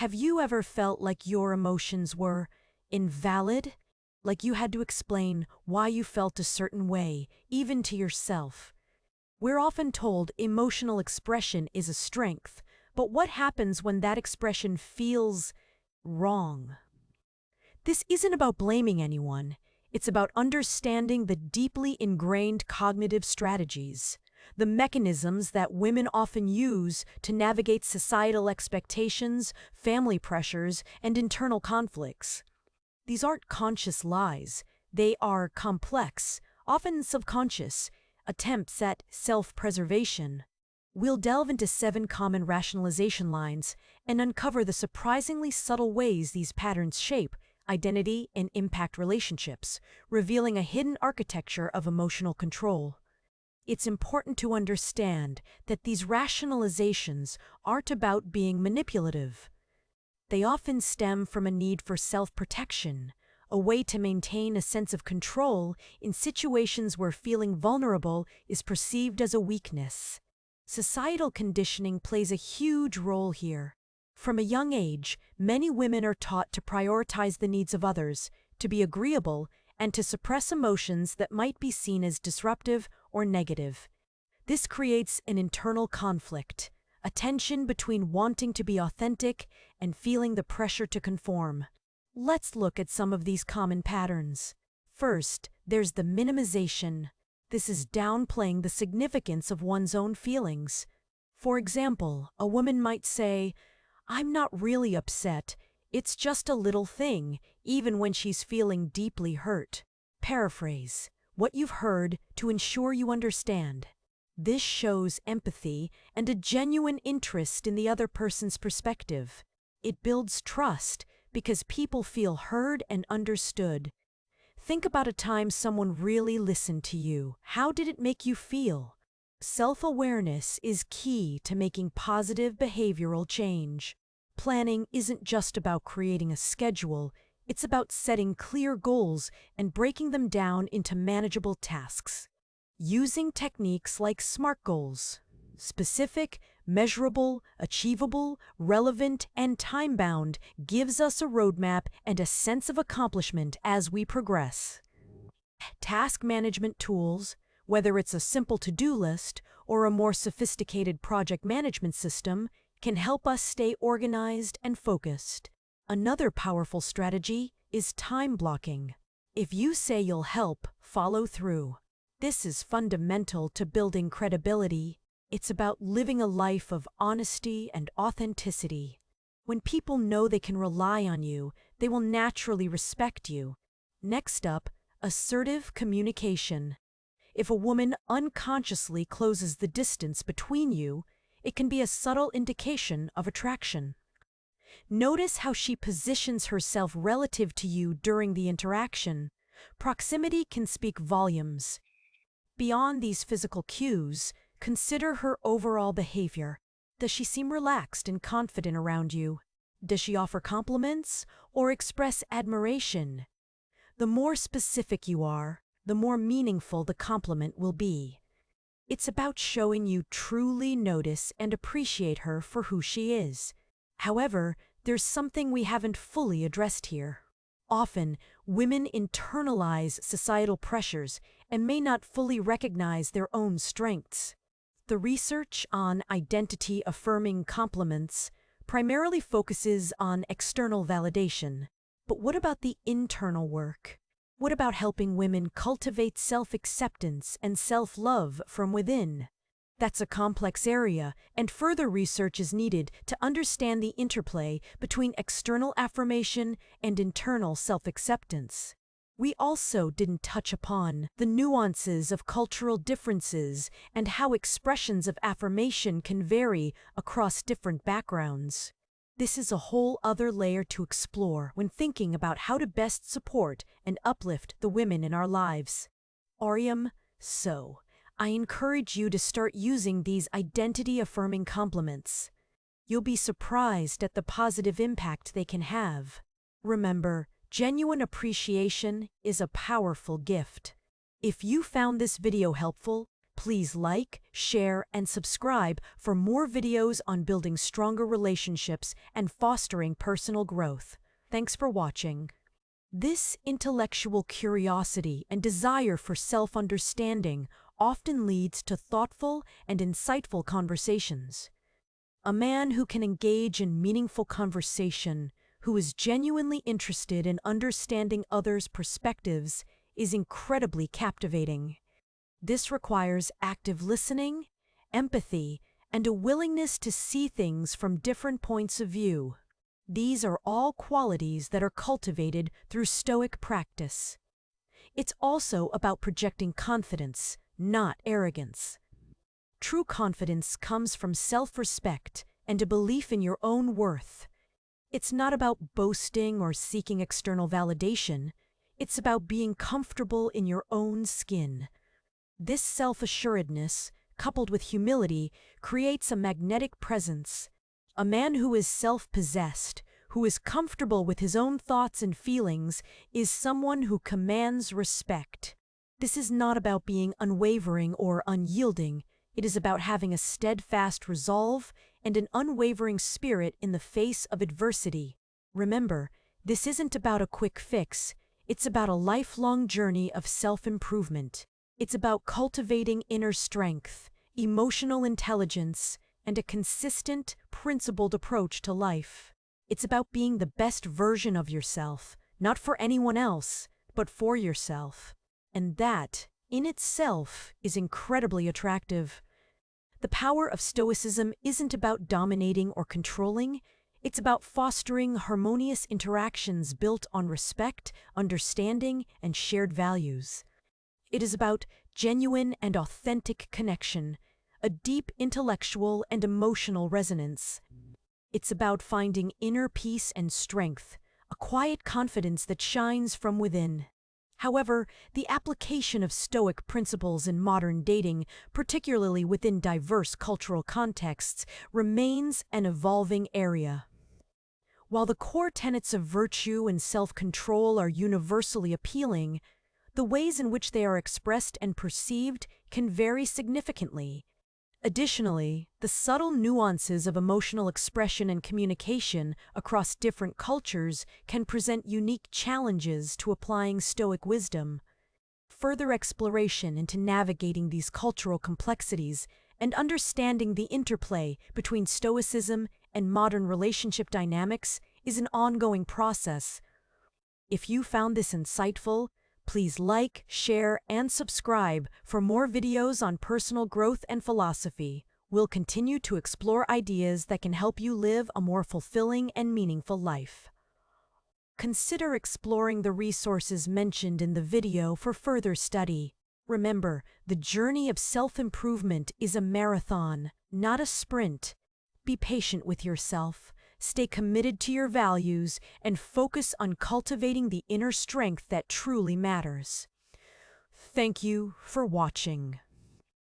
Have you ever felt like your emotions were invalid? Like you had to explain why you felt a certain way, even to yourself? We're often told emotional expression is a strength, but what happens when that expression feels wrong? This isn't about blaming anyone. It's about understanding the deeply ingrained cognitive strategies, the mechanisms that women often use to navigate societal expectations, family pressures, and internal conflicts. These aren't conscious lies. They are complex, often subconscious, attempts at self-preservation. We'll delve into 7 common rationalization lines and uncover the surprisingly subtle ways these patterns shape identity and impact relationships, revealing a hidden architecture of emotional control. It's important to understand that these rationalizations aren't about being manipulative. They often stem from a need for self-protection, a way to maintain a sense of control in situations where feeling vulnerable is perceived as a weakness. Societal conditioning plays a huge role here. From a young age, many women are taught to prioritize the needs of others, to be agreeable, and to suppress emotions that might be seen as disruptive or negative. This creates an internal conflict, a tension between wanting to be authentic and feeling the pressure to conform. Let's look at some of these common patterns. First, there's the minimization. This is downplaying the significance of one's own feelings. For example, a woman might say, "I'm not really upset. It's just a little thing," even when she's feeling deeply hurt. Paraphrase what you've heard to ensure you understand. This shows empathy and a genuine interest in the other person's perspective. It builds trust because people feel heard and understood. Think about a time someone really listened to you. How did it make you feel? Self-awareness is key to making positive behavioral change. Planning isn't just about creating a schedule, it's about setting clear goals and breaking them down into manageable tasks. Using techniques like SMART goals, specific, measurable, achievable, relevant, and time-bound, gives us a roadmap and a sense of accomplishment as we progress. Task management tools, whether it's a simple to-do list or a more sophisticated project management system, can help us stay organized and focused. Another powerful strategy is time blocking. If you say you'll help, follow through. This is fundamental to building credibility. It's about living a life of honesty and authenticity. When people know they can rely on you, they will naturally respect you. Next up, assertive communication. If a woman unconsciously closes the distance between you, it can be a subtle indication of attraction. Notice how she positions herself relative to you during the interaction. Proximity can speak volumes. Beyond these physical cues, consider her overall behavior. Does she seem relaxed and confident around you? Does she offer compliments or express admiration? The more specific you are, the more meaningful the compliment will be. It's about showing you truly notice and appreciate her for who she is. However, there's something we haven't fully addressed here. Often, women internalize societal pressures and may not fully recognize their own strengths. The research on identity-affirming compliments primarily focuses on external validation. But what about the internal work? What about helping women cultivate self-acceptance and self-love from within? That's a complex area, and further research is needed to understand the interplay between external affirmation and internal self-acceptance. We also didn't touch upon the nuances of cultural differences and how expressions of affirmation can vary across different backgrounds. This is a whole other layer to explore when thinking about how to best support and uplift the women in our lives. So, I encourage you to start using these identity-affirming compliments. You'll be surprised at the positive impact they can have. Remember, genuine appreciation is a powerful gift. If you found this video helpful, Please like, share, and subscribe for more videos on building stronger relationships and fostering personal growth. Thanks for watching. This intellectual curiosity and desire for self-understanding often leads to thoughtful and insightful conversations. A man who can engage in meaningful conversation, who is genuinely interested in understanding others' perspectives, is incredibly captivating. This requires active listening, empathy, and a willingness to see things from different points of view. These are all qualities that are cultivated through Stoic practice. It's also about projecting confidence, not arrogance. True confidence comes from self-respect and a belief in your own worth. It's not about boasting or seeking external validation. It's about being comfortable in your own skin. This self-assuredness, coupled with humility, creates a magnetic presence. A man who is self-possessed, who is comfortable with his own thoughts and feelings, is someone who commands respect. This is not about being unwavering or unyielding. It is about having a steadfast resolve and an unwavering spirit in the face of adversity. Remember, this isn't about a quick fix. It's about a lifelong journey of self-improvement. It's about cultivating inner strength, emotional intelligence, and a consistent, principled approach to life. It's about being the best version of yourself, not for anyone else, but for yourself. And that, in itself, is incredibly attractive. The power of Stoicism isn't about dominating or controlling. It's about fostering harmonious interactions built on respect, understanding, and shared values. It is about genuine and authentic connection, a deep intellectual and emotional resonance. It's about finding inner peace and strength, a quiet confidence that shines from within. However, the application of Stoic principles in modern dating, particularly within diverse cultural contexts, remains an evolving area. While the core tenets of virtue and self-control are universally appealing, the ways in which they are expressed and perceived can vary significantly. Additionally, the subtle nuances of emotional expression and communication across different cultures can present unique challenges to applying Stoic wisdom. Further exploration into navigating these cultural complexities and understanding the interplay between Stoicism and modern relationship dynamics is an ongoing process. If you found this insightful, please like, share, and subscribe for more videos on personal growth and philosophy. We'll continue to explore ideas that can help you live a more fulfilling and meaningful life. Consider exploring the resources mentioned in the video for further study. Remember, the journey of self-improvement is a marathon, not a sprint. Be patient with yourself. Stay committed to your values, and focus on cultivating the inner strength that truly matters. Thank you for watching.